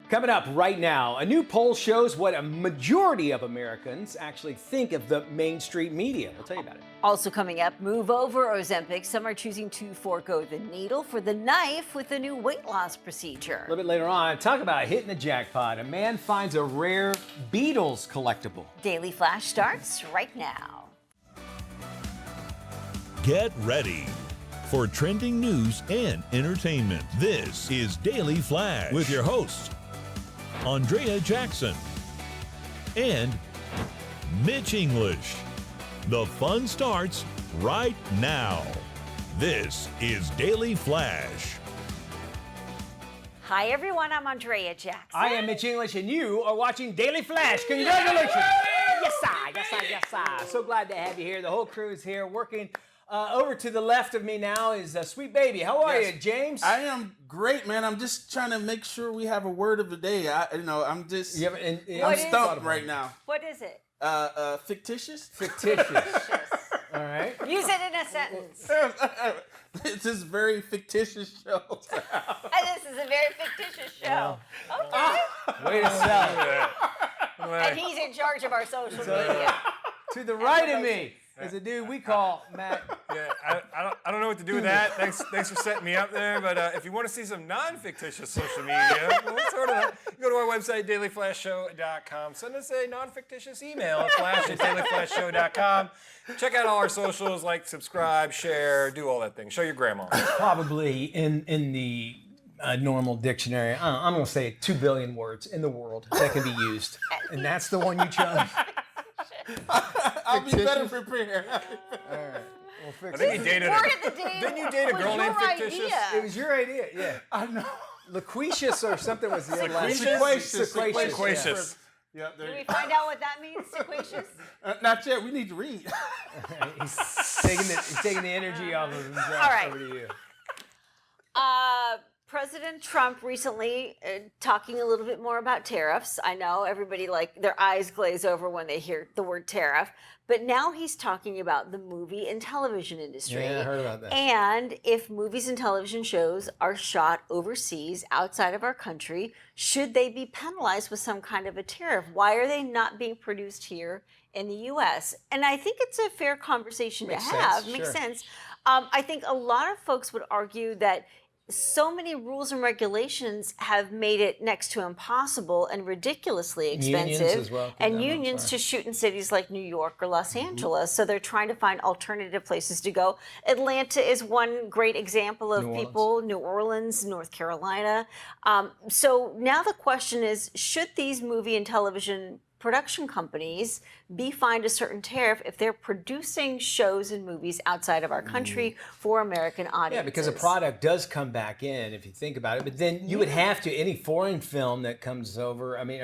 Coming up right now, a new poll shows what a majority of Americans actually think of the mainstream media. We'll tell you about it. Also coming up, move over Ozempic. Some are choosing to forego the needle for the knife with the new weight loss procedure. A little bit later on, talk about hitting the jackpot. A man finds a rare Beatles collectible. Daily Flash starts right now. Get ready for trending news and entertainment. This is Daily Flash with your hosts, Andrea Jackson and Mitch English. The fun starts right now. This is Daily Flash. Hi everyone, I'm Andrea Jackson. I am Mitch English, and you are watching Daily Flash. Congratulations! Yes, sir. Yes, sir. Yes, sir. So glad to have you here. The whole crew is here working. Over to the left of me now is Sweet Baby. How are you, James? I am great, man. I'm just trying to make sure we have a word of the day. I'm stumped right now. What is it? Fictitious? Fictitious. All right. Use it in a sentence. It's this very fictitious show. This is a very fictitious show. Okay. Way to sell it. And he's in charge of our social media. To the right of me is a dude we call Matt. Yeah, I don't know what to do with that. Thanks for setting me up there. But if you want to see some non-fictitious social media, sort of, go to our website, dailyflashshow.com. Send us a non-fictitious email at flash@dailyflashshow.com. Check out all our socials, like, subscribe, share, do all that thing. Show your grandma. Probably in the normal dictionary, I'm going to say 2 billion words in the world that can be used. And that's the one you chose. I'll be better prepared. All right. We'll fix I think you dated Didn't you date a girl named Fictitious? It was your idea, yeah. I know. Loquacious or something was the other last. Sequacious. Yeah. Yep, Can we find out what that means, sequacious? Not yet. We need to read. He's taking the energy off of himself. All right. Over to you. President Trump recently talking a little bit more about tariffs. I know everybody, like, their eyes glaze over when they hear the word tariff, but now he's talking about the movie and television industry. Yeah, I heard about that. And if movies and television shows are shot overseas, outside of our country, should they be penalized with some kind of a tariff? Why are they not being produced here in the U.S.? And I think it's a fair conversation to have. Makes sense. I think a lot of folks would argue that so many rules and regulations have made it next to impossible and ridiculously expensive. Unions as well. And unions to shoot in cities like New York or Los Angeles. So they're trying to find alternative places to go. Atlanta is one great example of New Orleans, North Carolina. So now the question is, should these movie and television production companies be fined a certain tariff if they're producing shows and movies outside of our country for American audiences? Yeah, because a product does come back in if you think about it. But then you would have to, any foreign film that comes over. I mean,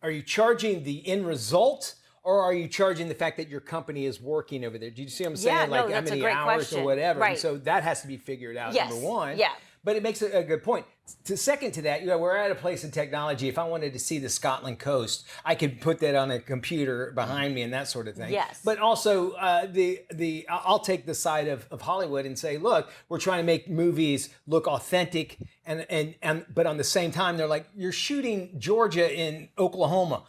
are you charging the end result? Or are you charging the fact that your company is working over there? Do you see what I'm saying? Yeah, like how that's many a great hours question. or whatever. Right. And so that has to be figured out, Yes. number one. Yeah. But it makes a good point. Second to that, we're at a place in technology. If I wanted to see the Scotland coast, I could put that on a computer behind me and that sort of thing. Yes. But also, I'll take the side of Hollywood and say, look, we're trying to make movies look authentic, but on the same time, they're like, you're shooting Georgia in Oklahoma,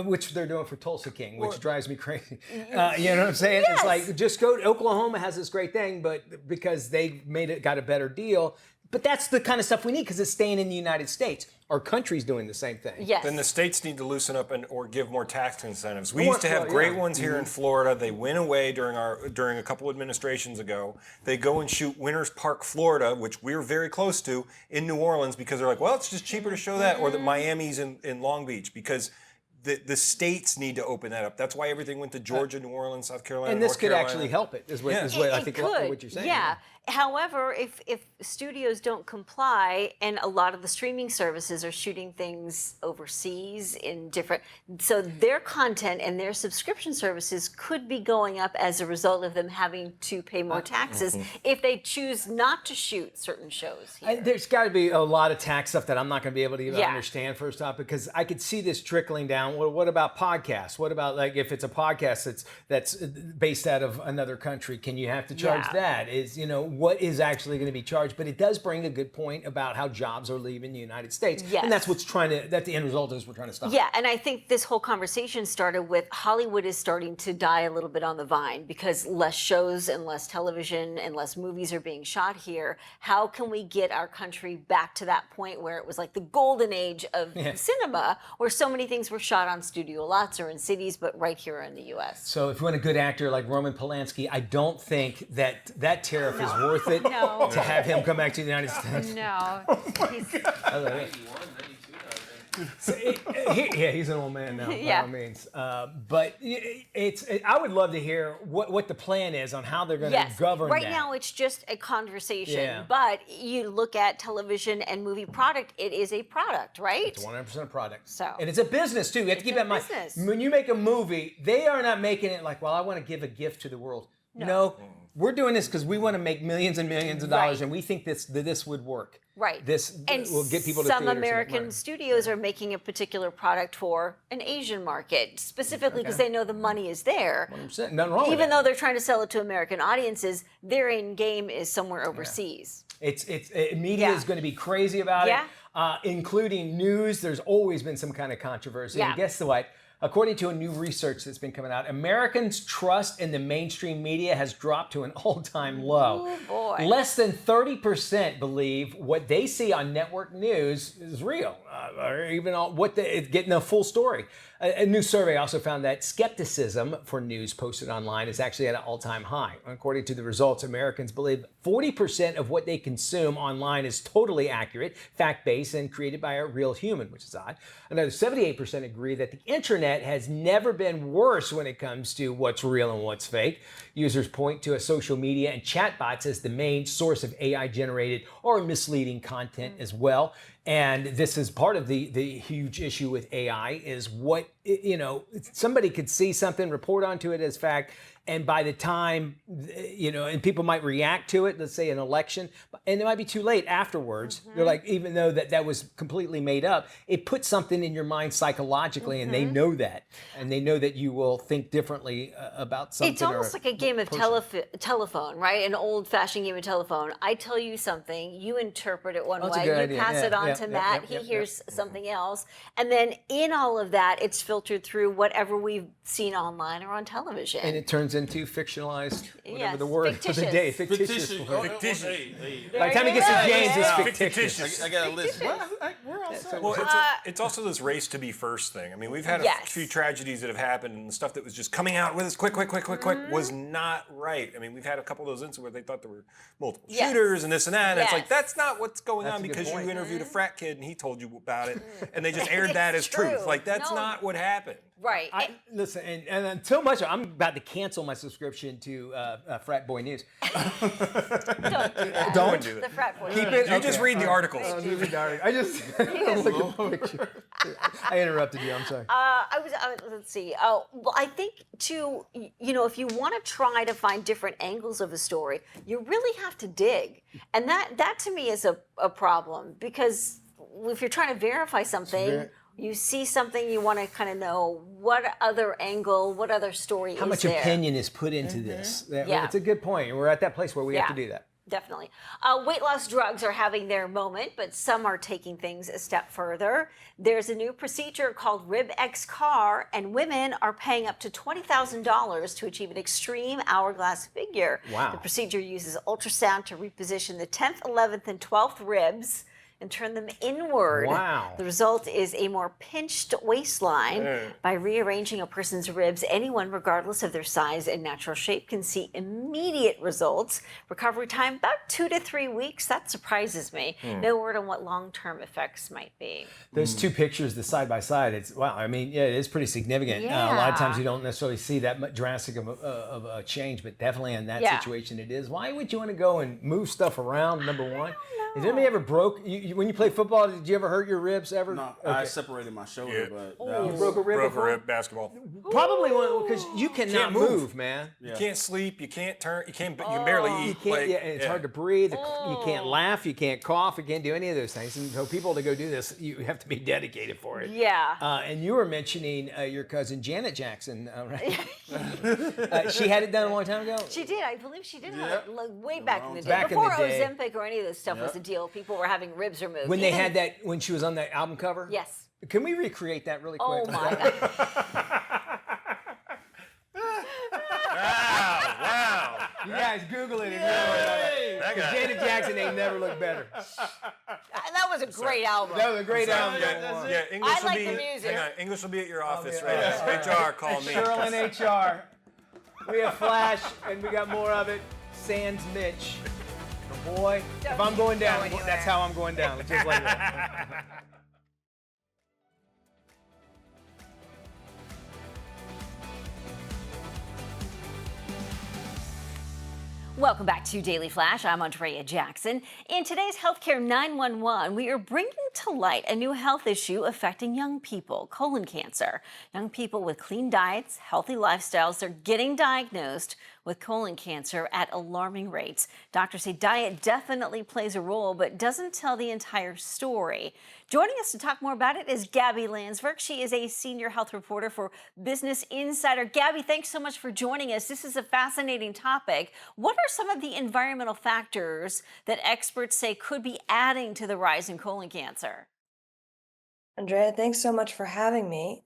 which they're doing for Tulsa King, which drives me crazy. You know what I'm saying? Yes. It's like, just go to Oklahoma has this great thing, but because they got a better deal. But that's the kind of stuff we need because it's staying in the United States. Our country's doing the same thing. Yes. Then the states need to loosen up or give more tax incentives. We used to have great ones here in Florida. They went away during a couple administrations ago. They go and shoot Winters Park, Florida, which we're very close to, in New Orleans because they're like, well, it's just cheaper to show that, or that Miami's in Long Beach because the states need to open that up. That's why everything went to Georgia, New Orleans, South Carolina, and this North could Carolina. actually help it, is what I think what you're saying. Yeah. However, if studios don't comply, and a lot of the streaming services are shooting things overseas in different, so their content and their subscription services could be going up as a result of them having to pay more taxes if they choose not to shoot certain shows here. There's got to be a lot of tax stuff that I'm not going to be able to even understand first off, because I could see this trickling down. Well, what about podcasts? What about, like, if it's a podcast that's based out of another country? Can you have to charge that? Is, what is actually going to be charged. But it does bring a good point about how jobs are leaving the United States. Yes. And that's that the end result is we're trying to stop. Yeah, and I think this whole conversation started with Hollywood is starting to die a little bit on the vine because less shows and less television and less movies are being shot here. How can we get our country back to that point where it was like the golden age of cinema, where so many things were shot on studio lots or in cities, but right here in the U.S. So if you want a good actor like Roman Polanski, I don't think that tariff is worth it to have him come back to the United States. No. He's an old man now, by all means. But I would love to hear what the plan is on how they're going to govern that. Right now, it's just a conversation. But you look at television and movie product, it is a product, right? It's 100% a product. So, and it's a business, too. You have to keep that in mind. When you make a movie, they are not making it like, well, I want to give a gift to the world. No, we're doing this because we want to make millions and millions of dollars, and we think this would work. Right. This will get people to some theaters. American studios are making a particular product for an Asian market, specifically because they know the money is there. 100%. Nothing wrong with Even that. though they're trying to sell it to American audiences, their end game is somewhere overseas. Media is going to be crazy about it, including news. There's always been some kind of controversy. And guess what? According to a new research that's been coming out, Americans' trust in the mainstream media has dropped to an all-time low. Oh, boy. Less than 30% believe what they see on network news is real, or even getting the full story. A new survey also found that skepticism for news posted online is actually at an all-time high. According to the results, Americans believe 40% of what they consume online is totally accurate, fact-based, and created by a real human, which is odd. Another 78% agree that the internet has never been worse when it comes to what's real and what's fake. Users point to social media and chatbots as the main source of AI-generated or misleading content as well. And this is part of the huge issue with AI is somebody could see something, report onto it as fact, and by the time, and people might react to it, let's say an election, and it might be too late afterwards. They're like, even though that was completely made up, it puts something in your mind psychologically, and they know that. And they know that you will think differently about something. It's almost like a game of telephone, right? An old-fashioned game of telephone. I tell you something, you interpret it one way, you pass it on to Matt, he hears something else. And then in all of that, it's filtered through whatever we've seen online or on television. And it turns into fictionalized, whatever the word for the day. Fictitious. By the time it gets to James, it's fictitious. I got a list. We're all set. Well, it's also this race to be first thing. I mean, we've had a few tragedies that have happened, and the stuff that was just coming out with us quick was not right. I mean, we've had a couple of those incidents where they thought there were multiple shooters and this and that, and it's like, that's not what's going on because you interviewed a frat kid and he told you about it, and they just aired that as truth. Like, that's not what happened. Right. Listen, and until much, I'm about to cancel my subscription to Frat Boy News. Don't do that. Don't do that. The frat boy. Keep it. You just read the articles. I just look at the picture. I interrupted you. I'm sorry. Let's see. Well, I think too, if you want to try to find different angles of a story, you really have to dig, and that to me is a problem, because if you're trying to verify something. You see something, you want to kind of know what other angle, what other story is there. How much opinion is put into this? It's a good point. We're at that place where we have to do that. Definitely. Weight loss drugs are having their moment, but some are taking things a step further. There's a new procedure called RibXcar, and women are paying up to $20,000 to achieve an extreme hourglass figure. Wow. The procedure uses ultrasound to reposition the 10th, 11th, and 12th ribs and turn them inward. Wow. The result is a more pinched waistline. By rearranging a person's ribs, anyone, regardless of their size and natural shape, can see immediate results. Recovery time, about 2 to 3 weeks. That surprises me. No word on what long-term effects might be. Those two pictures, the side by side, it's wow. I mean, it is pretty significant. Yeah. A lot of times you don't necessarily see that much drastic of a change, but definitely in that situation it is. Why would you want to go and move stuff around, number one? Has anybody ever broke, when you play football, did you ever hurt your ribs ever? No, Okay. I separated my shoulder, but that You was, broke a rib Broke a before? rib, basketball. Probably because you cannot move, man. You can't sleep. You can't turn. You can barely eat. You can't, it's hard to breathe. You can't laugh. You can't cough. You can't do any of those things. And so people to go do this, you have to be dedicated for it. Yeah. And you were mentioning your cousin Janet Jackson, right? She had it done a long time ago? She did. I believe she did have it way back in the day. Back in the Before day. Ozempic or any of this stuff was a deal, people were having ribs removed. When they had that, when she was on the album cover? Yes. Can we recreate that really quick? Oh my God. Wow. You guys Google it and know Janet Jackson ain't never looked better. That was a great album. That was a great album. Yeah, English I will like be. the music. Hang on, English will be at your office, yeah. right? HR, call me. Cheryl in HR. We have Flash, and we got more of it. Sans Mitch. Boy, if I'm going down, that's how I'm going down. Just like that. Welcome back to Daily Flash. I'm Andrea Jackson. In today's Healthcare 911, we are bringing to light a new health issue affecting young people, colon cancer. Young people with clean diets, healthy lifestyles, they're getting diagnosed with colon cancer at alarming rates. Doctors say diet definitely plays a role, but doesn't tell the entire story. Joining us to talk more about it is Gabby Landsverk. She is a senior health reporter for Business Insider. Gabby, thanks so much for joining us. This is a fascinating topic. What are some of the environmental factors that experts say could be adding to the rise in colon cancer? Andrea, thanks so much for having me.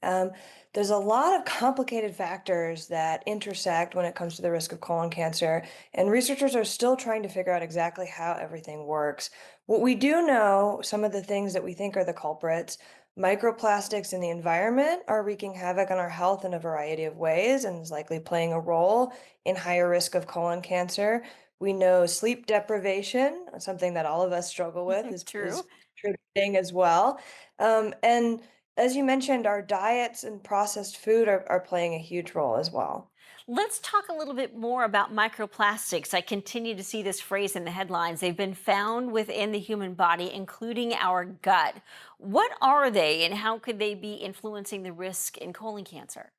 There's a lot of complicated factors that intersect when it comes to the risk of colon cancer, and researchers are still trying to figure out exactly how everything works. What we do know, some of the things that we think are the culprits, microplastics in the environment are wreaking havoc on our health in a variety of ways and is likely playing a role in higher risk of colon cancer. We know sleep deprivation, something that all of us struggle with, is contributing as well. And as you mentioned, our diets and processed food are playing a huge role as well. Let's talk a little bit more about microplastics. I continue to see this phrase in the headlines. They've been found within the human body, including our gut. What are they and how could they be influencing the risk in colon cancer?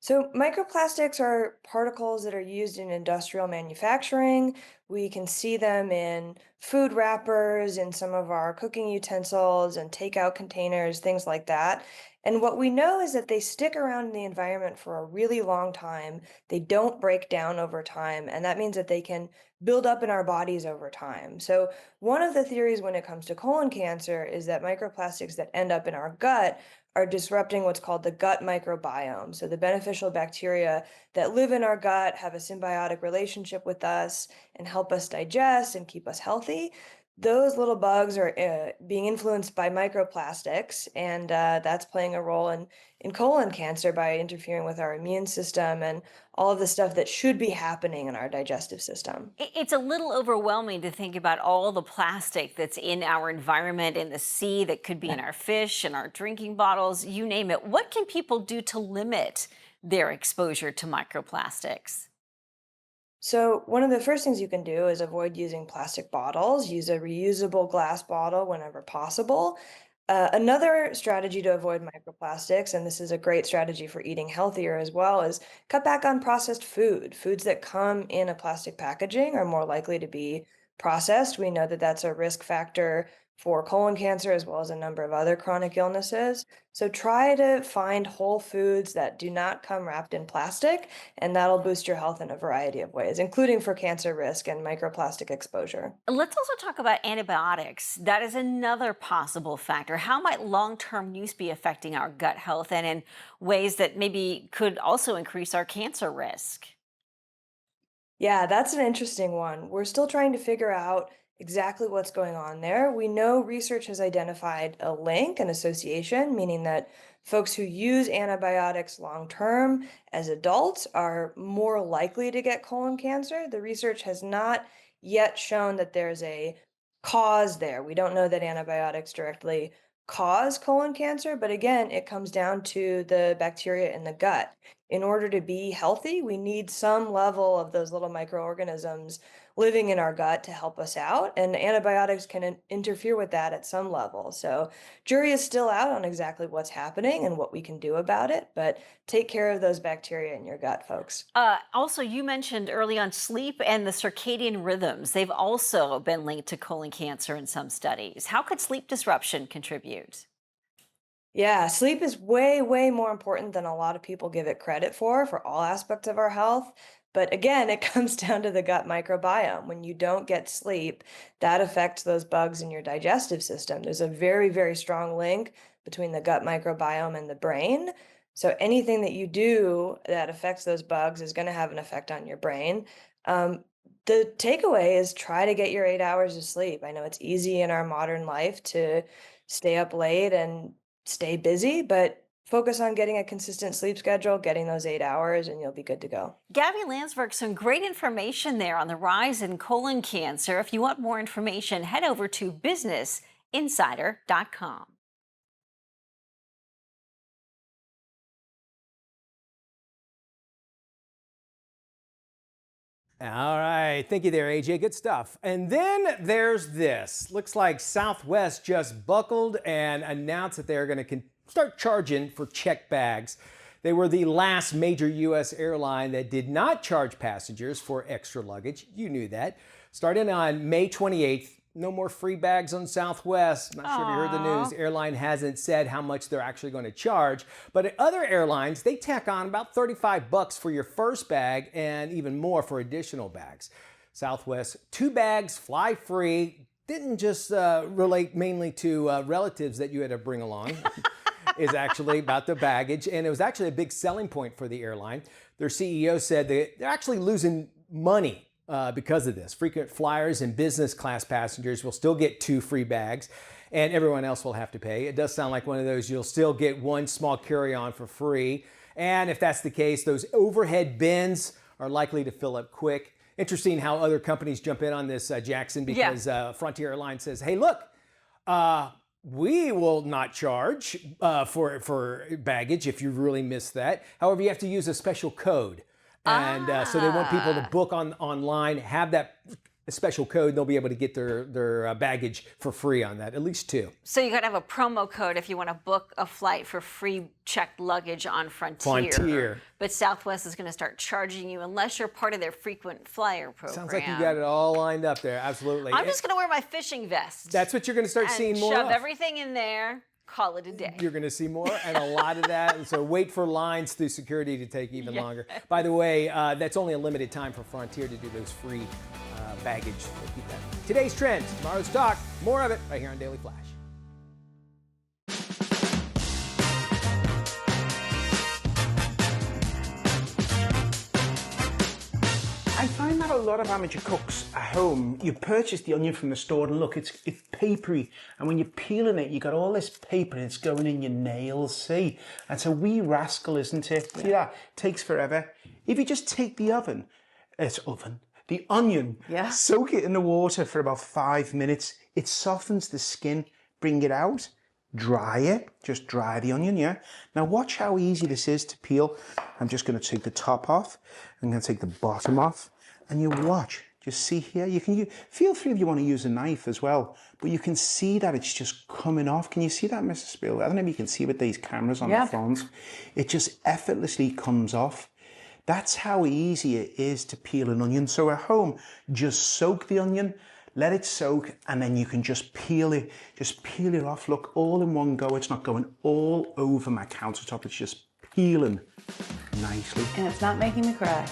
So microplastics are particles that are used in industrial manufacturing. We can see them in food wrappers, in some of our cooking utensils and takeout containers, things like that. And what we know is that they stick around in the environment for a really long time. They don't break down over time, and that means that they can build up in our bodies over time. So one of the theories when it comes to colon cancer is that microplastics that end up in our gut are disrupting what's called the gut microbiome. So the beneficial bacteria that live in our gut have a symbiotic relationship with us and help us digest and keep us healthy. Those little bugs are being influenced by microplastics, and that's playing a role in colon cancer by interfering with our immune system and all of the stuff that should be happening in our digestive system. It's a little overwhelming to think about all the plastic that's in our environment, in the sea, that could be in our fish and our drinking bottles, you name it. What can people do to limit their exposure to microplastics? So one of the first things you can do is avoid using plastic bottles, use a reusable glass bottle whenever possible. Another strategy to avoid microplastics, and this is a great strategy for eating healthier as well, is cut back on processed food. Foods that come in a plastic packaging are more likely to be processed. We know that that's a risk factor for colon cancer as well as a number of other chronic illnesses. So try to find whole foods that do not come wrapped in plastic, and that'll boost your health in a variety of ways, including for cancer risk and microplastic exposure. Let's also talk about antibiotics. That is another possible factor. How might long-term use be affecting our gut health and in ways that maybe could also increase our cancer risk? Yeah, that's an interesting one. We're still trying to figure out exactly what's going on there. We know research has identified a link, an association, meaning that folks who use antibiotics long term as adults are more likely to get colon cancer. The research has not yet shown that there's a cause there. We don't know that antibiotics directly cause colon cancer, but again, it comes down to the bacteria in the gut. in order to be healthy, we need some level of those little microorganisms living in our gut to help us out. And antibiotics can interfere with that at some level. So, jury is still out on exactly what's happening and what we can do about it. But take care of those bacteria in your gut, folks. Also, you mentioned early on sleep and the circadian rhythms. They've also been linked to colon cancer in some studies. How could sleep disruption contribute? Yeah, sleep is way, way more important than a lot of people give it credit for all aspects of our health. But again, it comes down to the gut microbiome. When you don't get sleep, that affects those bugs in your digestive system. There's a very, very strong link between the gut microbiome and the brain. So anything that you do that affects those bugs is going to have an effect on your brain. Um, the takeaway is try to get your 8 hours of sleep. I know it's easy in our modern life to stay up late and stay busy, but focus on getting a consistent sleep schedule, getting those 8 hours, and you'll be good to go. Gabby Landsverk, some great information there on the rise in colon cancer. If you want more information, head over to businessinsider.com. All right, thank you there, AJ. Good stuff. And then there's this. Looks like Southwest just buckled and announced that they're going to start charging for checked bags. They were the last major U.S. airline that did not charge passengers for extra luggage. You knew that. Starting on May 28th, no more free bags on Southwest. Not sure if you heard the news. Airline hasn't said how much they're actually going to charge. But at other airlines, they tack on about $35 for your first bag and even more for additional bags. Southwest, 2 bags, fly free. Didn't just relate mainly to relatives that you had to bring along. Is actually about the baggage. And it was actually a big selling point for the airline. Their CEO said they're actually losing money because of this. Frequent flyers and business class passengers will still get 2 free bags and everyone else will have to pay. It does sound like one of those you'll still get 1 small carry-on for free. And if that's the case, those overhead bins are likely to fill up quick. Interesting how other companies jump in on this, Jackson, because Frontier Airlines says, hey, look, we will not charge for baggage if you really miss that. However, you have to use a special code. And so they want people to book online, have that special code. They'll be able to get their baggage for free on that, at least 2. So you got to have a promo code if you want to book a flight for free checked luggage on Frontier. But Southwest is going to start charging you unless you're part of their frequent flyer program. Sounds like you got it all lined up there. Absolutely. I'm just going to wear my fishing vest. That's what you're going to start seeing more shove of. everything in there. Call it a day. You're going to see more and a lot of that. And so wait for lines through security to take even longer. By the way, that's only a limited time for Frontier to do those free baggage. So keep that. Today's trends, tomorrow's talk. More of it right here on Daily Flash. I find that a lot of amateur cooks at home, you purchase the onion from the store and look, it's papery. And when you're peeling it, you got all this paper and it's going in your nails, see? It's a wee rascal, isn't it? See that? Takes forever. If you just take the the onion, soak it in the water for about 5 minutes. It softens the skin, bring it out, dry it, just dry the onion, Now watch how easy this is to peel. I'm just going to take the top off. I'm going to take the bottom off. And you watch, just see here, you can feel free if you want to use a knife as well, but you can see that it's just coming off. Can you see that, Mrs. Spill? I don't know if you can see with these cameras on the phones. It just effortlessly comes off. That's how easy it is to peel an onion. So at home, just soak the onion, let it soak, and then you can just peel it off. Look, all in one go. It's not going all over my countertop. It's just peeling nicely. And it's not making me cry.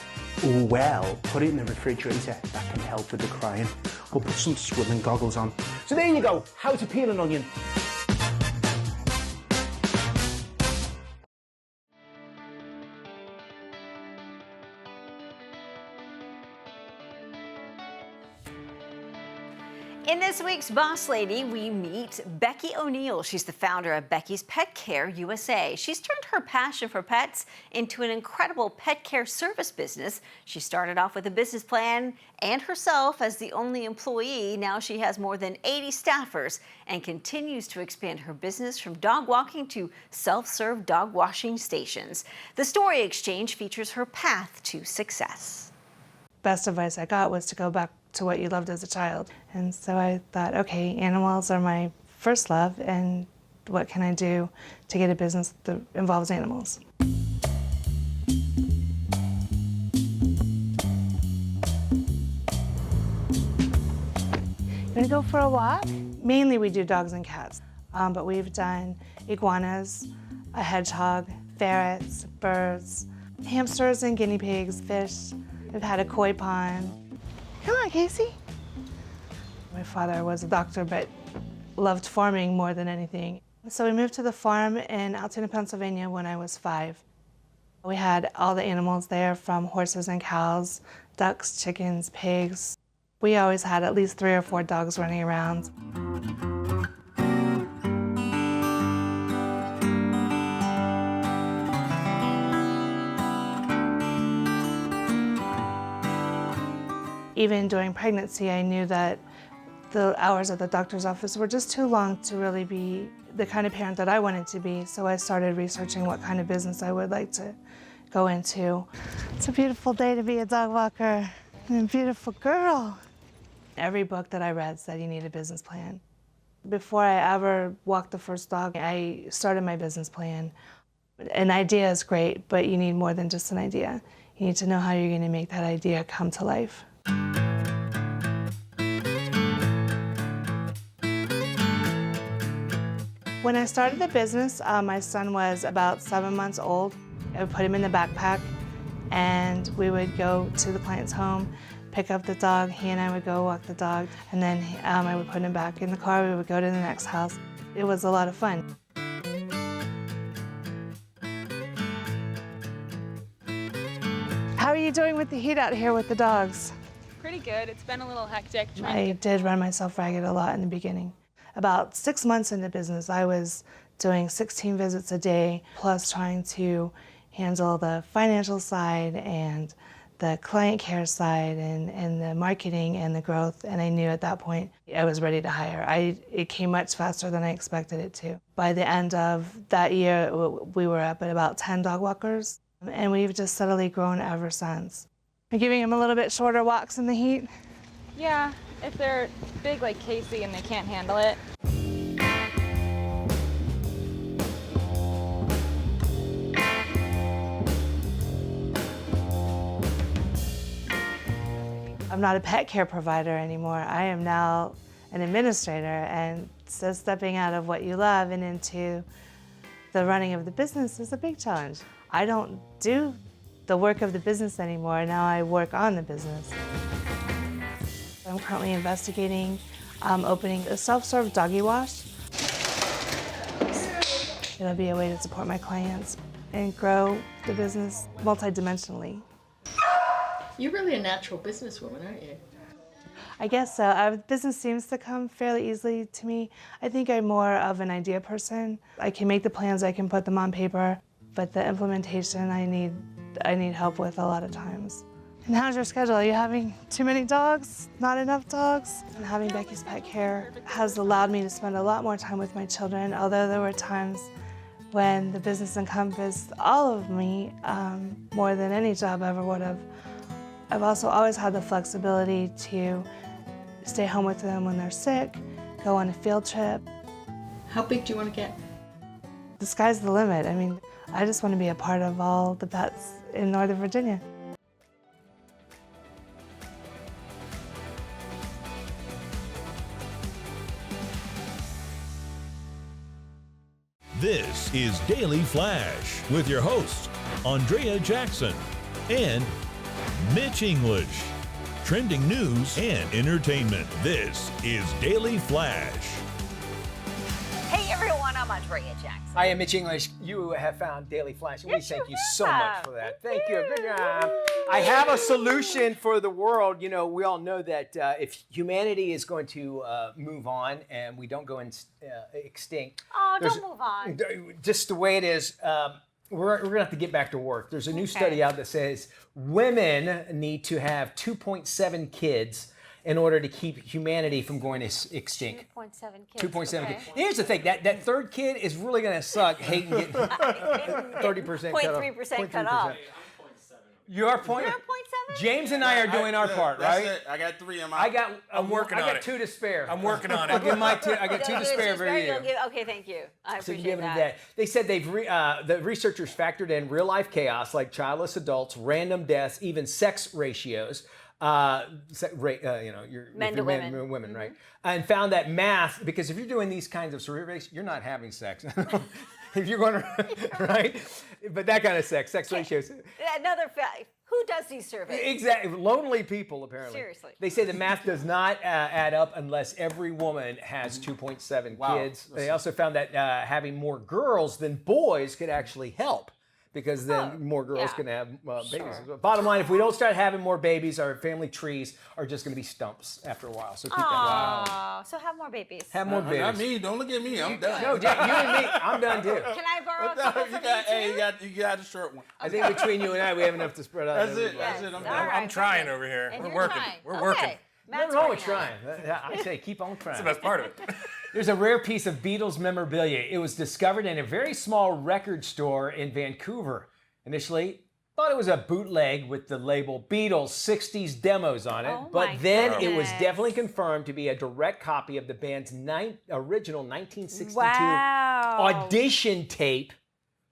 Oh, well, put it in the refrigerator. That can help with the crying. Or put some swimming goggles on. So there you go, how to peel an onion. In this week's Boss Lady, we meet Becky O'Neill. She's the founder of Becky's Pet Care USA. She's turned her passion for pets into an incredible pet care service business. She started off with a business plan and herself as the only employee. Now she has more than 80 staffers and continues to expand her business from dog walking to self-serve dog washing stations. The Story Exchange features her path to success. Best advice I got was to go back to what you loved as a child. And so I thought, okay, animals are my first love, and what can I do to get a business that involves animals? You wanna go for a walk? Mainly we do dogs and cats, but we've done iguanas, a hedgehog, ferrets, birds, hamsters and guinea pigs, fish. We've had a koi pond. Come on, Casey. My father was a doctor, but loved farming more than anything. So we moved to the farm in Altoona, Pennsylvania when I was 5. We had all the animals there, from horses and cows, ducks, chickens, pigs. We always had at least 3 or 4 dogs running around. Even during pregnancy, I knew that the hours at the doctor's office were just too long to really be the kind of parent that I wanted to be. So I started researching what kind of business I would like to go into. It's a beautiful day to be a dog walker and a beautiful girl. Every book that I read said you need a business plan. Before I ever walked the first dog, I started my business plan. An idea is great, but you need more than just an idea. You need to know how you're going to make that idea come to life. When I started the business, my son was about 7 months old. I would put him in the backpack, and we would go to the client's home, pick up the dog. He and I would go walk the dog, and then I would put him back in the car. We would go to the next house. It was a lot of fun. How are you doing with the heat out here with the dogs? Pretty good. It's been a little hectic. I did run myself ragged a lot in the beginning. About 6 months into business, I was doing 16 visits a day, plus trying to handle the financial side and the client care side and the marketing and the growth. And I knew at that point I was ready to hire. It came much faster than I expected it to. By the end of that year, we were up at about 10 dog walkers, and we've just steadily grown ever since. I'm giving them a little bit shorter walks in the heat. Yeah, if they're big like Casey and they can't handle it. I'm not a pet care provider anymore. I am now an administrator, and so stepping out of what you love and into the running of the business is a big challenge. I don't do the work of the business anymore. Now I work on the business. I'm currently investigating opening a self-serve doggy wash. It'll be a way to support my clients and grow the business multidimensionally. You're really a natural businesswoman, aren't you? I guess so. Business seems to come fairly easily to me. I think I'm more of an idea person. I can make the plans, I can put them on paper, but the implementation I need help with a lot of times. And how's your schedule? Are you having too many dogs? Not enough dogs? And having Becky's Pet Care has allowed me to spend a lot more time with my children, although there were times when the business encompassed all of me more than any job ever would have. I've also always had the flexibility to stay home with them when they're sick, go on a field trip. How big do you want to get? The sky's the limit. I mean, I just want to be a part of all the pets in Northern Virginia. This is Daily Flash with your hosts, Andrea Jackson and Mitch English. Trending news and entertainment. This is Daily Flash. Hey everyone, I'm Andrea Andrea Jackson. I am Mitch English. You have found Daily Flash, and we thank you so much for that. Thank you. Good job. I have a solution for the world. You know, we all know that if humanity is going to move on and we don't go extinct. Oh, don't move on. Just the way it is. We're going to have to get back to work. There's a new study out that says women need to have 2.7 kids in order to keep humanity from going extinct. 2.7 kids. 2.7 kids. Here's the thing, that third kid is really going to suck hating getting 30% cut off. 0.3% cut off. You are point? You're 0.7? James and I are doing our part, right? It. I got 3 in my. I'm working on it. I got 2 to spare. I'm working on it. I'll give my 2. I got 2 to spare for you. Okay, thank you. I So appreciate you that. that. They said the researchers factored in real life chaos like childless adults, random deaths, even sex ratios. Your men to women, women, right? And found that math, because if you're doing these kinds of surveys, you're not having sex. If you're going to, right? But that kind of sex ratios. Another fact. Who does these surveys? Exactly. Lonely people, apparently. Seriously. They say the math does not add up unless every woman has 2.7 kids. They also found that having more girls than boys could actually help, because then more girls can have babies. Bottom line, if we don't start having more babies, our family trees are just going to be stumps after a while. So keep that. So have more babies. Have more babies. Not me. Don't look at me. I'm done. No, Jack, you and me. I'm done too. Can I borrow a couple from you you got a short one. I think between you and I, we have enough to spread out. That's it. Yes. That's it. I'm trying over here. And We're you're working. trying. We're working. Okay. Nothing wrong with trying. I say keep on trying. That's the best part of it. There's a rare piece of Beatles memorabilia. It was discovered in a very small record store in Vancouver. Initially, thought it was a bootleg with the label Beatles 60s demos on it, but then it was definitely confirmed to be a direct copy of the band's original 1962 audition tape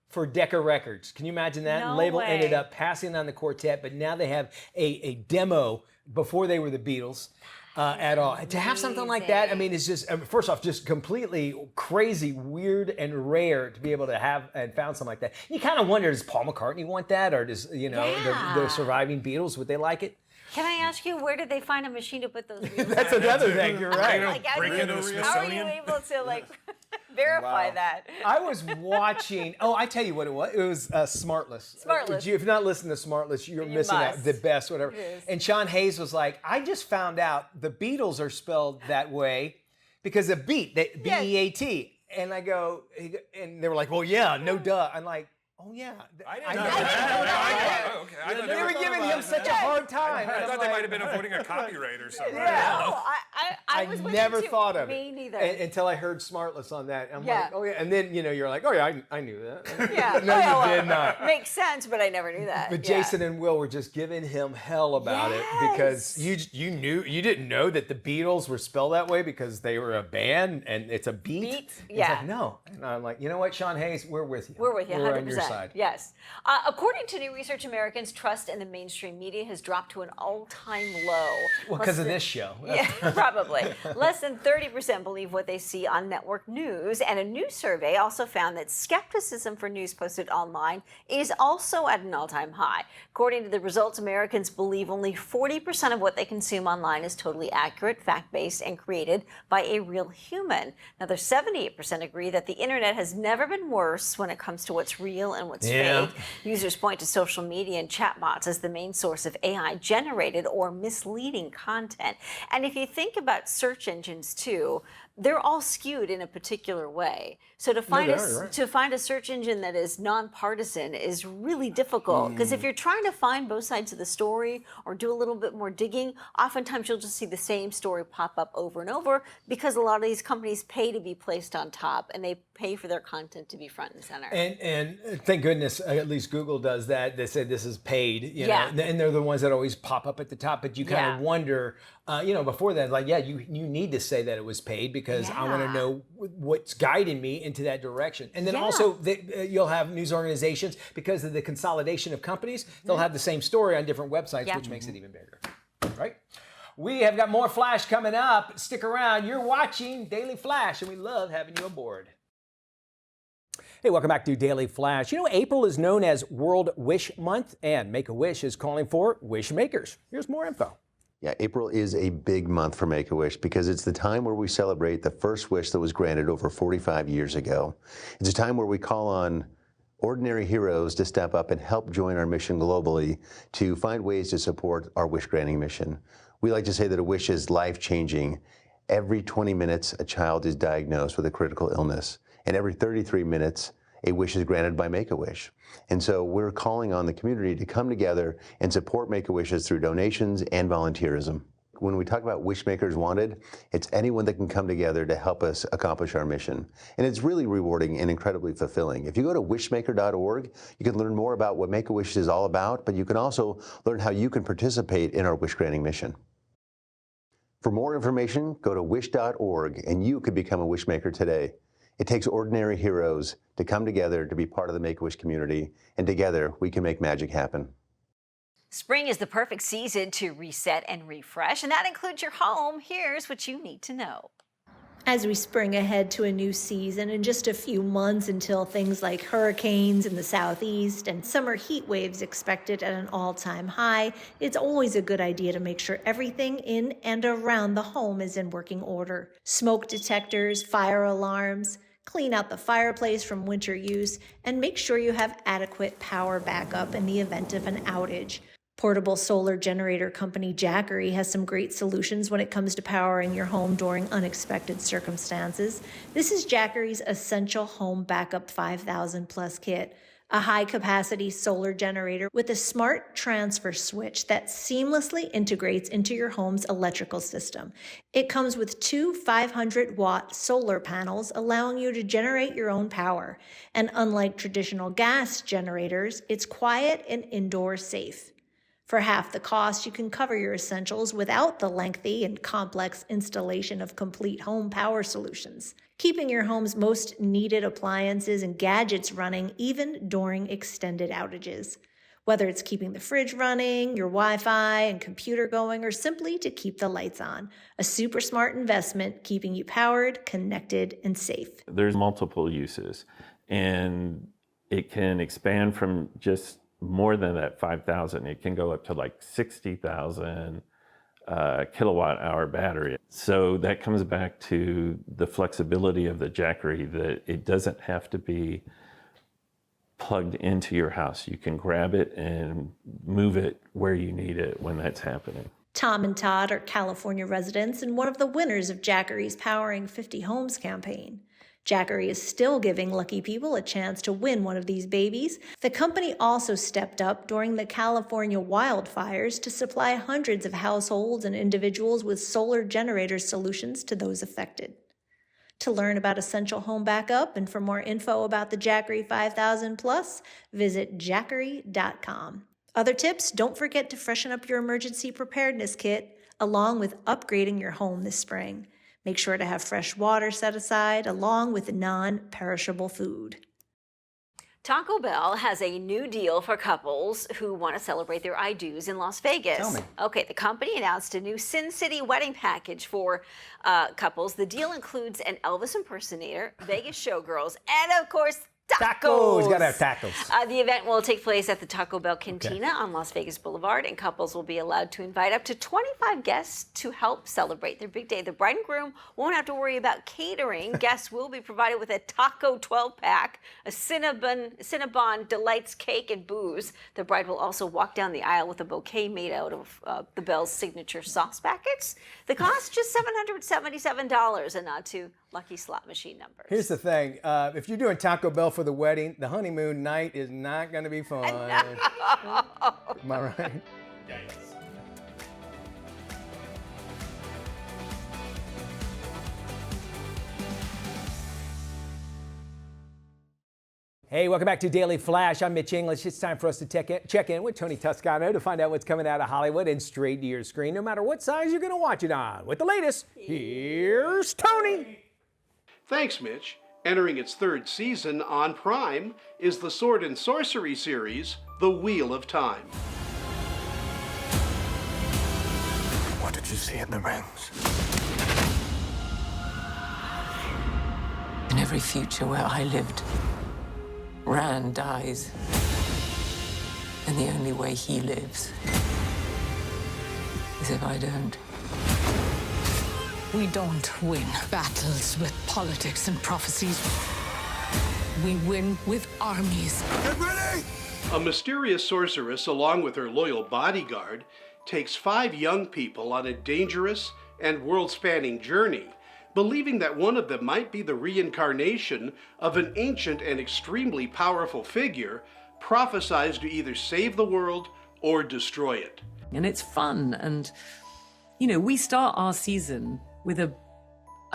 for Decca Records. Can you imagine that? No Label way. ended up passing on the quartet, but now they have a demo before they were the Beatles. At all. To have something like that, I mean, it's just, first off, just completely crazy, weird, and rare to be able to have and found something like that. You kind of wonder, does Paul McCartney want that? Or does, the surviving Beatles, would they like it? Can I ask you, where did they find a machine to put those wheels That's on? another thing, you're right. Like, how Break into the are Smithsonian. you able to verify that? I was watching, I tell you what it was. It was Smartless. Smartless. If you've not listened to Smartless, you're missing out. The best, whatever. And Sean Hayes was like, I just found out the Beatles are spelled that way because of beat, B-E-A-T. And I go, and they were like, well, yeah, no duh. I'm like, oh yeah. I didn't know that. Okay. They were giving him such a hard time. I thought they might have been avoiding a copyright or something. No, I was with never you too. thought of Me it. neither. Until I heard Smartless on that. I'm like, oh yeah. And then, you're like, oh yeah, I knew that. Yeah. No, you did not. Makes sense, but I never knew that. But Jason and Will were just giving him hell about it because you didn't know that the Beatles were spelled that way because they were a band and it's a beat. It's like, no. And I'm like, you know what, Sean Hayes, we're with you. We're with you, 100%. We're on your side. Yes. According to new research, Americans' trust in the mainstream media has dropped to an all-time low. Well, because of this show. Yeah, probably. Less than 30% believe what they see on network news, and a new survey also found that skepticism for news posted online is also at an all-time high. According to the results, Americans believe only 40% of what they consume online is totally accurate, fact-based, and created by a real human. Another 78% agree that the internet has never been worse when it comes to what's real and what's fake. Users point to social media and chatbots as the main source of AI-generated or misleading content. And if you think about search engines too, they're all skewed in a particular way. So to find a search engine that is nonpartisan is really difficult, because if you're trying to find both sides of the story or do a little bit more digging, oftentimes you'll just see the same story pop up over and over because a lot of these companies pay to be placed on top and they pay for their content to be front and center. And thank goodness at least Google does that. They say this is paid, you know, and they're the ones that always pop up at the top. But you kind of wonder, before that, like, you need to say that it was paid because I want to know what's guiding me into that direction. And then also you'll have news organizations, because of the consolidation of companies, they'll have the same story on different websites, which makes it even bigger, right? We have got more Flash coming up. Stick around. You're watching Daily Flash, and we love having you aboard. Hey, welcome back to Daily Flash. You know, April is known as World Wish Month, and Make-A-Wish is calling for wish makers. Here's more info. Yeah, April is a big month for Make-A-Wish because it's the time where we celebrate the first wish that was granted over 45 years ago. It's a time where we call on ordinary heroes to step up and help join our mission globally to find ways to support our wish-granting mission. We like to say that a wish is life-changing. Every 20 minutes, a child is diagnosed with a critical illness, and every 33 minutes, a wish is granted by Make-A-Wish. And so we're calling on the community to come together and support Make-A-Wishes through donations and volunteerism. When we talk about Wishmakers Wanted, it's anyone that can come together to help us accomplish our mission. And it's really rewarding and incredibly fulfilling. If you go to wishmaker.org, you can learn more about what Make-A-Wish is all about, but you can also learn how you can participate in our wish-granting mission. For more information, go to wish.org and you could become a Wishmaker today. It takes ordinary heroes to come together to be part of the Make-A-Wish community, and together we can make magic happen. Spring is the perfect season to reset and refresh, and that includes your home. Here's what you need to know. As we spring ahead to a new season in just a few months until things like hurricanes in the southeast and summer heat waves expected at an all-time high, it's always a good idea to make sure everything in and around the home is in working order. Smoke detectors, fire alarms, clean out the fireplace from winter use, and make sure you have adequate power backup in the event of an outage. Portable solar generator company Jackery has some great solutions when it comes to powering your home during unexpected circumstances. This is Jackery's Essential Home Backup 5000 Plus kit, a high-capacity solar generator with a smart transfer switch that seamlessly integrates into your home's electrical system. It comes with two 500-watt solar panels, allowing you to generate your own power. And unlike traditional gas generators, it's quiet and indoor safe. For half the cost, you can cover your essentials without the lengthy and complex installation of complete home power solutions, keeping your home's most needed appliances and gadgets running even during extended outages. Whether it's keeping the fridge running, your Wi-Fi and computer going, or simply to keep the lights on, a super smart investment keeping you powered, connected, and safe. There's multiple uses, and it can expand from just more than that 5,000. It can go up to like 60,000 kilowatt hour battery. So that comes back to the flexibility of the Jackery, that it doesn't have to be plugged into your house. You can grab it and move it where you need it when that's happening. Tom and Todd are California residents and one of the winners of Jackery's Powering 50 Homes campaign. Jackery is still giving lucky people a chance to win one of these babies. The company also stepped up during the California wildfires to supply hundreds of households and individuals with solar generator solutions to those affected. To learn about Essential Home Backup and for more info about the Jackery 5000 Plus, visit jackery.com. Other tips, don't forget to freshen up your emergency preparedness kit along with upgrading your home this spring. Make sure to have fresh water set aside along with non-perishable food. Taco Bell has a new deal for couples who want to celebrate their I-dos in Las Vegas. Tell me. Okay, the company announced a new Sin City wedding package for couples. The deal includes an Elvis impersonator, Vegas showgirls, and of course, tacos. Gotta have tacos. The event will take place at the Taco Bell Cantina on Las Vegas Boulevard, and couples will be allowed to invite up to 25 guests to help celebrate their big day. The bride and groom won't have to worry about catering. Guests will be provided with a taco 12-pack, a Cinnabon Delights cake, and booze. The bride will also walk down the aisle with a bouquet made out of the Bell's signature sauce packets. The cost just $777, a nod to lucky slot machine numbers. Here's the thing. If you're doing Taco Bell for the wedding, the honeymoon night is not going to be fun. Am I right? Hey, welcome back to Daily Flash. I'm Mitch English. It's time for us to check in with Tony Toscano to find out what's coming out of Hollywood and straight to your screen, no matter what size you're going to watch it on. With the latest, here's Tony. Thanks, Mitch. Entering its third season on Prime is the sword and sorcery series, The Wheel of Time. What did you see in the rings? In every future where I lived, Rand dies. And the only way he lives as if I don't. We don't win battles with politics and prophecies. We win with armies. Get ready! A mysterious sorceress, along with her loyal bodyguard, takes 5 young people on a dangerous and world-spanning journey, believing that one of them might be the reincarnation of an ancient and extremely powerful figure prophesied to either save the world or destroy it. And it's fun, and, we start our season with a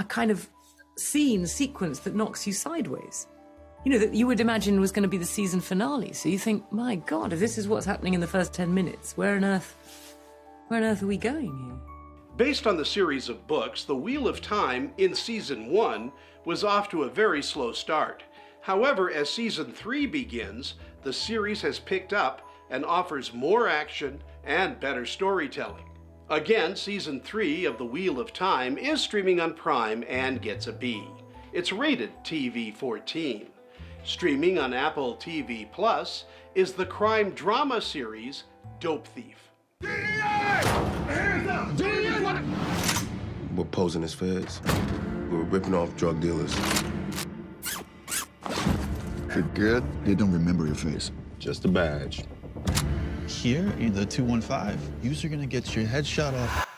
kind of sequence that knocks you sideways. That you would imagine was going to be the season finale. So you think, my God, if this is what's happening in the first 10 minutes, where on earth are we going here? Based on the series of books, The Wheel of Time in Season 1 was off to a very slow start. However, as Season 3 begins, the series has picked up and offers more action and better storytelling. Again, Season 3 of The Wheel of Time is streaming on Prime and gets a B. It's rated TV-14. Streaming on Apple TV Plus is the crime drama series Dope Thief. We're posing as feds. We're ripping off drug dealers. You're good? They don't remember your face. Just a badge. Here in the 215, you're gonna get your head shot off.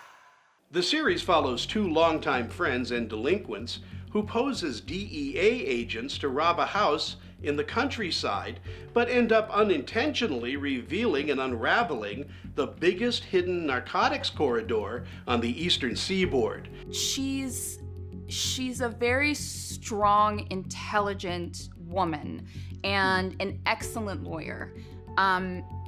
The series follows 2 longtime friends and delinquents who pose as DEA agents to rob a house in the countryside, but end up unintentionally revealing and unraveling the biggest hidden narcotics corridor on the eastern seaboard. She's a very strong, intelligent woman and an excellent lawyer.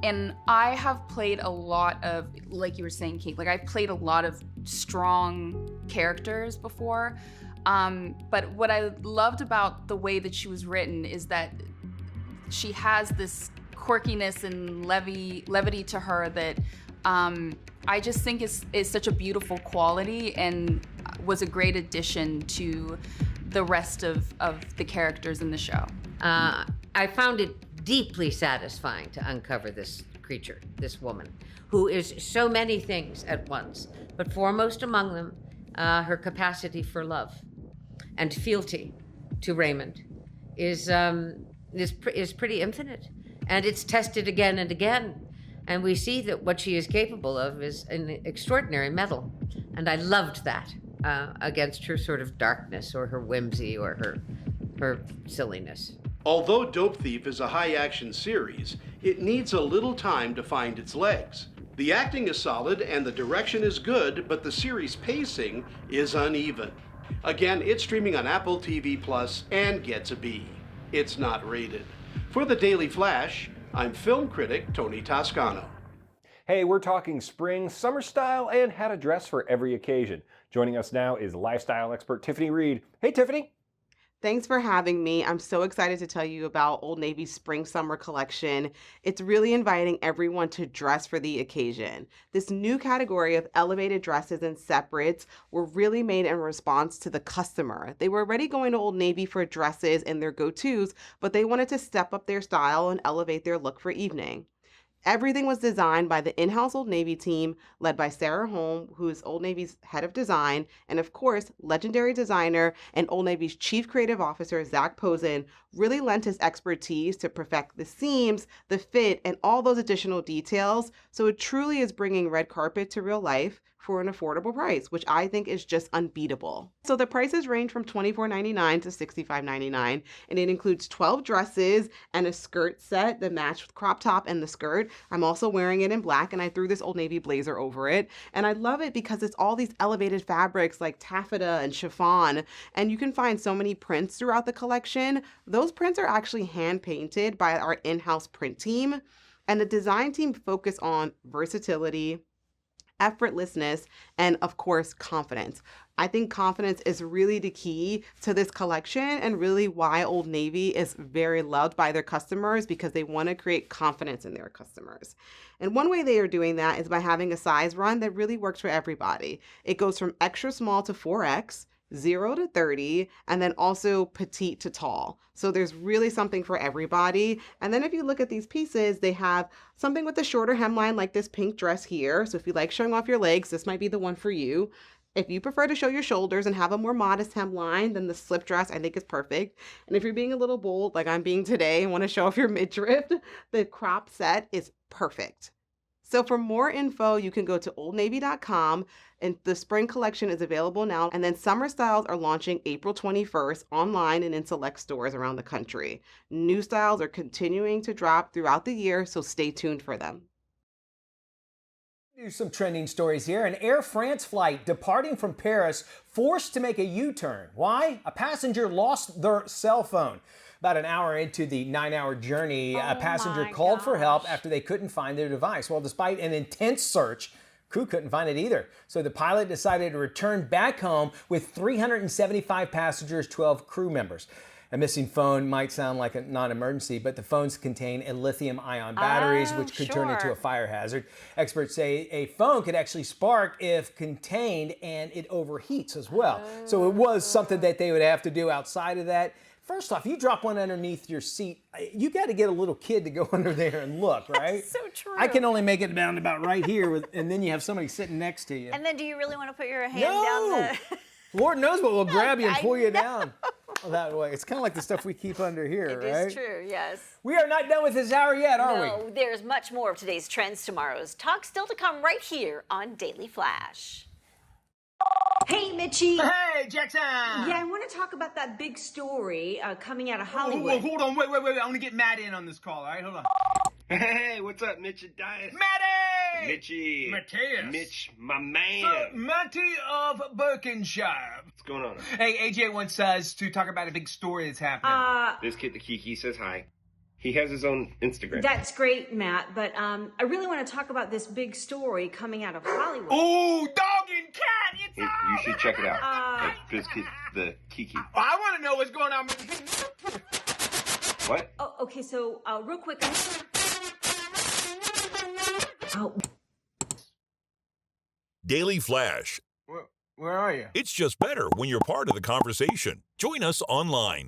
And I have played a lot of, like you were saying, Kate, I've played a lot of strong characters before. But what I loved about the way that she was written is that she has this quirkiness and levity to her that I just think is such a beautiful quality and was a great addition to the rest of the characters in the show. I found it deeply satisfying to uncover this creature, this woman, who is so many things at once, but foremost among them, her capacity for love and fealty to Raymond is pretty infinite, and it's tested again and again, and we see that what she is capable of is an extraordinary mettle, and I loved that against her sort of darkness or her whimsy or her silliness. Although Dope Thief is a high-action series, it needs a little time to find its legs. The acting is solid and the direction is good, but the series pacing is uneven. Again, it's streaming on Apple TV Plus and gets a B. It's not rated. For the Daily Flash, I'm film critic Tony Toscano. Hey, we're talking spring, summer style, and how to dress for every occasion. Joining us now is lifestyle expert Tiffany Reed. Hey, Tiffany. Thanks for having me. I'm so excited to tell you about Old Navy's Spring Summer collection. It's really inviting everyone to dress for the occasion. This new category of elevated dresses and separates were really made in response to the customer. They were already going to Old Navy for dresses and their go-tos, but they wanted to step up their style and elevate their look for evening. Everything was designed by the in-house Old Navy team, led by Sarah Holm, who is Old Navy's head of design, and of course, legendary designer and Old Navy's chief creative officer, Zach Posen, really lent his expertise to perfect the seams, the fit, and all those additional details, so it truly is bringing red carpet to real life for an affordable price, which I think is just unbeatable. So the prices range from $24.99 to $65.99, and it includes 12 dresses and a skirt set that match with crop top and the skirt. I'm also wearing it in black, and I threw this Old Navy blazer over it. And I love it because it's all these elevated fabrics like taffeta and chiffon, and you can find so many prints throughout the collection. Those prints are actually hand painted by our in-house print team, and the design team focus on versatility, effortlessness, and of course, confidence. I think confidence is really the key to this collection and really why Old Navy is very loved by their customers, because they want to create confidence in their customers. And one way they are doing that is by having a size run that really works for everybody. It goes from extra small to 4X. 0 to 30, and then also petite to tall. So there's really something for everybody. And then if you look at these pieces, they have something with a shorter hemline like this pink dress here. So if you like showing off your legs, this might be the one for you. If you prefer to show your shoulders and have a more modest hemline, then the slip dress I think is perfect. And if you're being a little bold, like I'm being today, and want to show off your midriff, the crop set is perfect. So for more info, you can go to oldnavy.com, and the spring collection is available now. And then summer styles are launching April 21st online and in select stores around the country. New styles are continuing to drop throughout the year, so stay tuned for them. Do some trending stories here. An Air France flight departing from Paris forced to make a U-turn. Why? A passenger lost their cell phone. About an hour into the 9-hour journey, a passenger called for help after they couldn't find their device. Well, despite an intense search, crew couldn't find it either. So the pilot decided to return back home with 375 passengers, 12 crew members. A missing phone might sound like a non-emergency, but the phones contain a lithium-ion batteries, which could turn into a fire hazard. Experts say a phone could actually spark if contained, and it overheats as well. So it was something that they would have to do outside of that. First off, you drop one underneath your seat, you got to get a little kid to go under there and look, right? That's so true. I can only make it down about right here, and then you have somebody sitting next to you. And then do you really want to put your hand down the... Lord knows what will grab you and pull you down that way. It's kind of like the stuff we keep under here, right? It is true, yes. We are not done with this hour yet, are we? No, there's much more of today's Trends Tomorrow's talk still to come right here on Daily Flash. Hey, Mitchie. Hey, Jackson. Yeah, I want to talk about that big story coming out of Hollywood. Hold on, wait. I want to get Matt in on this call, all right? Hold on. Hey, what's up, Mitch and Dias? Matty! Mitchie. Mateus. Mitch, my man. Matty of Berkshire. What's going on? Hey, AJ wants us to talk about a big story that's happening. This kid, the Kiki, says hi. He has his own Instagram. That's great, Matt, but I really want to talk about this big story coming out of Hollywood. Ooh, dog and cat, it's You should check it out. This kid, the Kiki. I want to know what's going on. What? Oh, okay, so real quick. Oh. Daily Flash. Where are you? It's just better when you're part of the conversation. Join us online.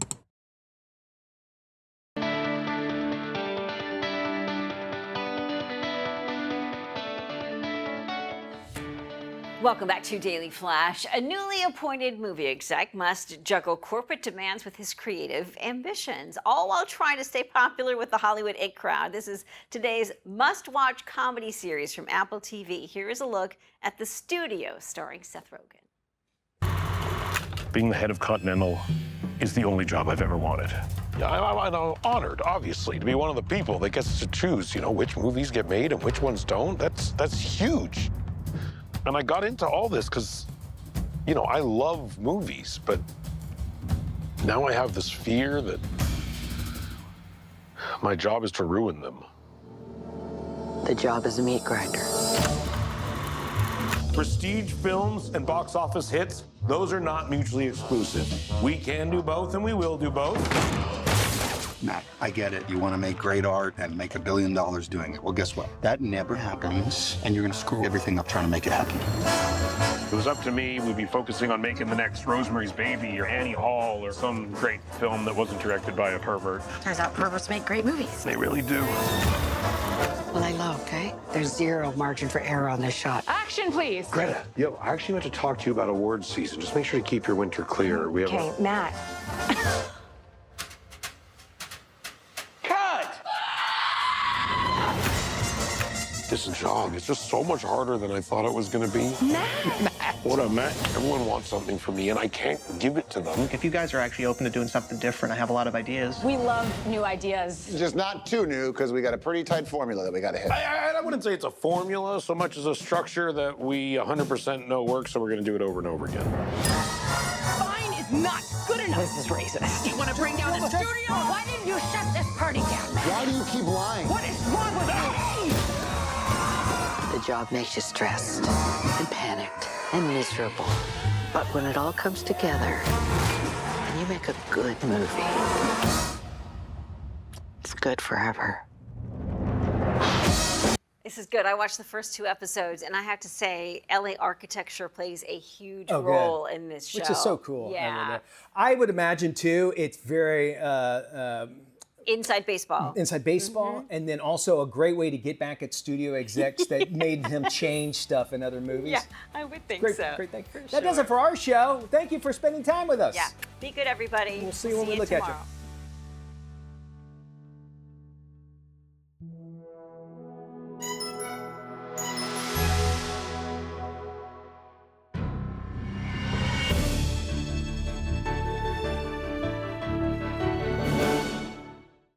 Welcome back to Daily Flash. A newly appointed movie exec must juggle corporate demands with his creative ambitions, all while trying to stay popular with the Hollywood it crowd. This is today's must-watch comedy series from Apple TV. Here is a look at The Studio, starring Seth Rogen. Being the head of Continental is the only job I've ever wanted. Yeah, I'm honored, obviously, to be one of the people that gets to choose, which movies get made and which ones don't. That's huge. And I got into all this because, I love movies, but now I have this fear that my job is to ruin them. The job is a meat grinder. Prestige films and box office hits, those are not mutually exclusive. We can do both and we will do both. Matt, I get it. You want to make great art and make $1 billion doing it. Well, guess what? That never happens, and you're going to screw everything up trying to make it happen. If it was up to me, we'd be focusing on making the next Rosemary's Baby or Annie Hall or some great film that wasn't directed by a pervert. Turns out perverts make great movies. They really do. Lay low, okay? There's zero margin for error on this shot. Action, please. Greta, I actually meant to talk to you about awards season. Just make sure to keep your winter clear. We have Okay, Matt. This job is just so much harder than I thought it was going to be. Matt! What up, Matt? Everyone wants something from me, and I can't give it to them. If you guys are actually open to doing something different, I have a lot of ideas. We love new ideas. Just not too new, because we got a pretty tight formula that we got to hit. I wouldn't say it's a formula so much as a structure that we 100% know works, so we're going to do it over and over again. Fine is not good enough. This is racist. You want to bring down the studio? Why didn't you shut this party down, Matt? Why do you keep lying? What is wrong with you? The job makes you stressed and panicked and miserable. But when it all comes together and you make a good movie, it's good forever. This is good. I watched the first 2 episodes, and I have to say, LA architecture plays a huge Oh, good. role in this show. Which is so cool. Yeah. I would imagine too. It's very Inside baseball. inside baseball, and then also a great way to get back at studio execs that made him change stuff in other movies. Yeah, I would think Great, so. great thing. For That does it for our show. Thank you for spending time with us. Yeah. Be good, everybody. We'll see you when we look tomorrow. at you.